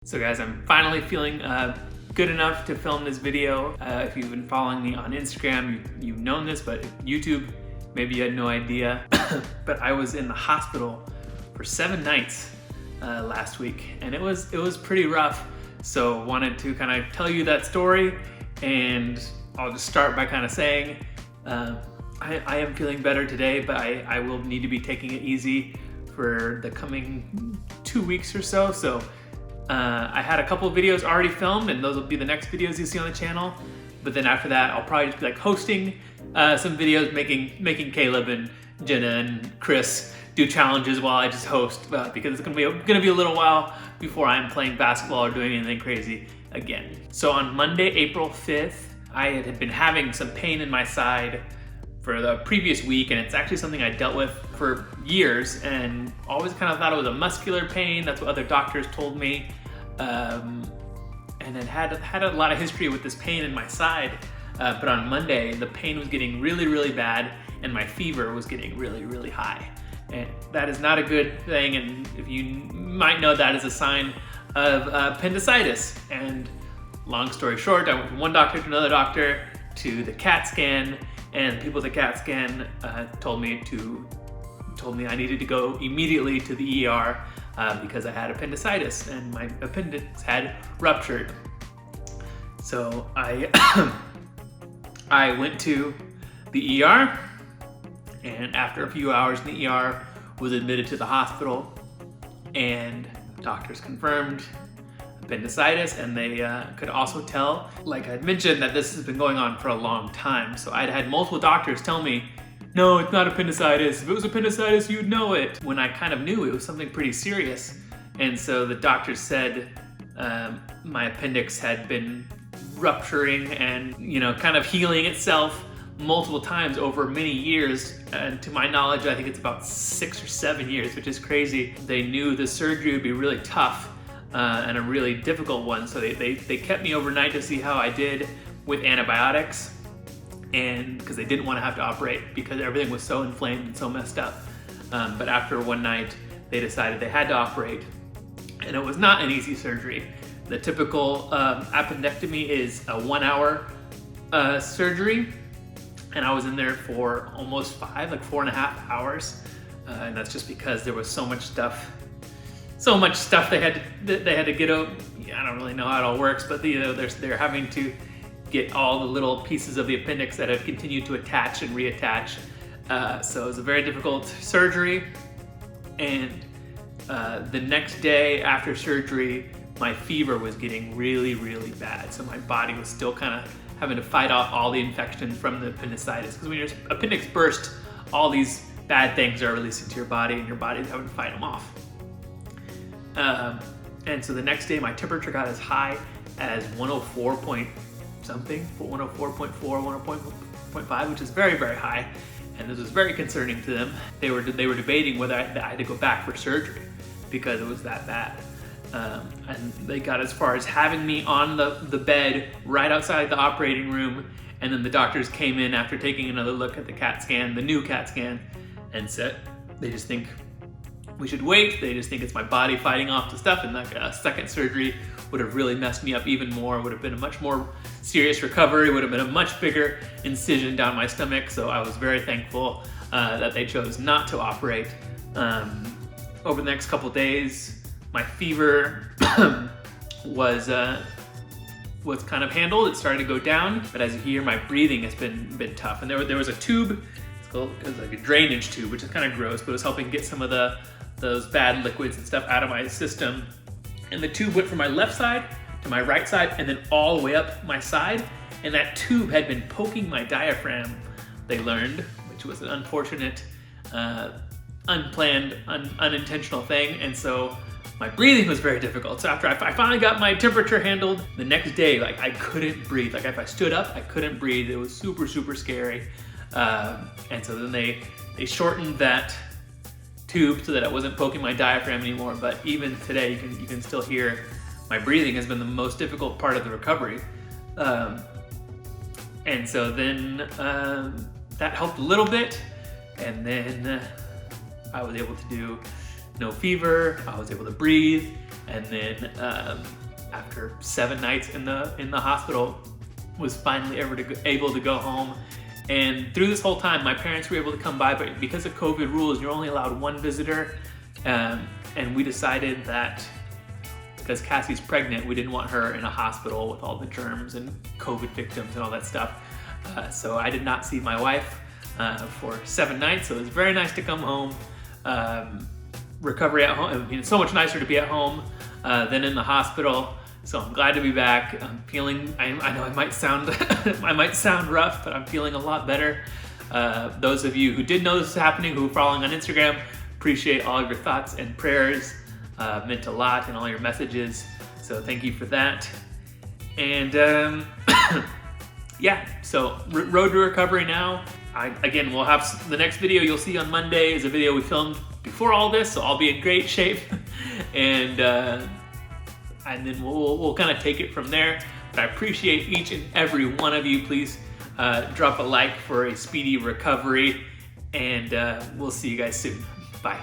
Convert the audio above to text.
So guys, I'm finally feeling good enough to film this video. If you've been following me on Instagram, you've known this, but YouTube, maybe you had no idea. But I was in the hospital for 7 nights last week, and it was pretty rough. So wanted to kind of tell you that story, and I'll just start by kind of saying I am feeling better today, but I will need to be taking it easy for the coming 2 weeks or so. So I had a couple of videos already filmed, and those will be the next videos you see on the channel. But then after that, I'll probably just be like hosting some videos, making Caleb and Jenna and Chris do challenges while I just host, because it's gonna be a little while before I'm playing basketball or doing anything crazy again. So on Monday, April 5th, I had been having some pain in my side for the previous week, and it's actually something I dealt with for years and always kind of thought it was a muscular pain. That's what other doctors told me. And then had a lot of history with this pain in my side. But on Monday, the pain was getting really, really bad, and my fever was getting really, really high. And that is not a good thing, and if you might know, that is a sign of appendicitis. And long story short, I went from one doctor to another doctor to the CAT scan, and people at the CAT scan told me I needed to go immediately to the ER because I had appendicitis and my appendix had ruptured. So I I went to the ER, and after a few hours in the ER, was admitted to the hospital, and doctors confirmed appendicitis, and they could also tell, like I'd mentioned, that this has been going on for a long time. So I'd had multiple doctors tell me, no, it's not appendicitis. If it was appendicitis, you'd know it. When I kind of knew it was something pretty serious. And so the doctors said my appendix had been rupturing and, kind of healing itself multiple times over many years. And to my knowledge, I think it's about 6 or 7 years, which is crazy. They knew the surgery would be really tough and a really difficult one. So they kept me overnight to see how I did with antibiotics, and because they didn't want to have to operate because everything was so inflamed and so messed up. But after one night, they decided they had to operate, and it was not an easy surgery. The typical appendectomy is a 1-hour surgery, and I was in there for almost 5, like 4.5 hours, and that's just because there was so much stuff they had to get out. I don't really know how it all works, but they're having to get all the little pieces of the appendix that have continued to attach and reattach. So it was a very difficult surgery. And the next day after surgery, my fever was getting really, really bad. So my body was still kind of having to fight off all the infection from the appendicitis. Because when your appendix bursts, all these bad things are released into your body, and your body's having to fight them off. And so the next day, my temperature got as high as 104 point something, 104.4, 104.5, which is very, very high. And this was very concerning to them. They were debating whether I had to go back for surgery because it was that bad. And they got as far as having me on the bed right outside the operating room. And then the doctors came in after taking another look at the CAT scan, the new CAT scan, and said they just think we should wait. They just think it's my body fighting off the stuff, and like a second surgery would have really messed me up even more. Would have been a much more serious recovery, would have been a much bigger incision down my stomach. So I was very thankful that they chose not to operate. Over the next couple of days, my fever was kind of handled. It started to go down, but as you hear, my breathing has been tough. And there was a tube, it was like a drainage tube, which is kind of gross, but it was helping get some of those bad liquids and stuff out of my system. And the tube went from my left side to my right side and then all the way up my side. And that tube had been poking my diaphragm, they learned, which was an unfortunate, unplanned, unintentional thing. And so my breathing was very difficult. So after I finally got my temperature handled, the next day, like I couldn't breathe. Like if I stood up, I couldn't breathe. It was super, super scary. And so then they shortened that tube so that it wasn't poking my diaphragm anymore. But even today, you can still hear my breathing has been the most difficult part of the recovery. And so then that helped a little bit, and then I was able to do no fever, I was able to breathe, and then after 7 nights in the hospital, was finally able to go home. And through this whole time, my parents were able to come by, but because of COVID rules, you're only allowed 1 visitor. And we decided that because Cassie's pregnant, we didn't want her in a hospital with all the germs and COVID victims and all that stuff. So I did not see my wife for 7 nights. So it was very nice to come home. Recovery at home, it's so much nicer to be at home than in the hospital. So I'm glad to be back. I'm feeling, I know I might sound, I might sound rough, but I'm feeling a lot better. Those of you who did know this was happening, who are following on Instagram, appreciate all of your thoughts and prayers. Meant a lot, and all your messages. So thank you for that. And yeah, so road to recovery now. Again, we'll have the next video you'll see on Monday is a video we filmed before all this, so I'll be in great shape. And then we'll kind of take it from there. But I appreciate each and every one of you. Please drop a like for a speedy recovery, and we'll see you guys soon. Bye.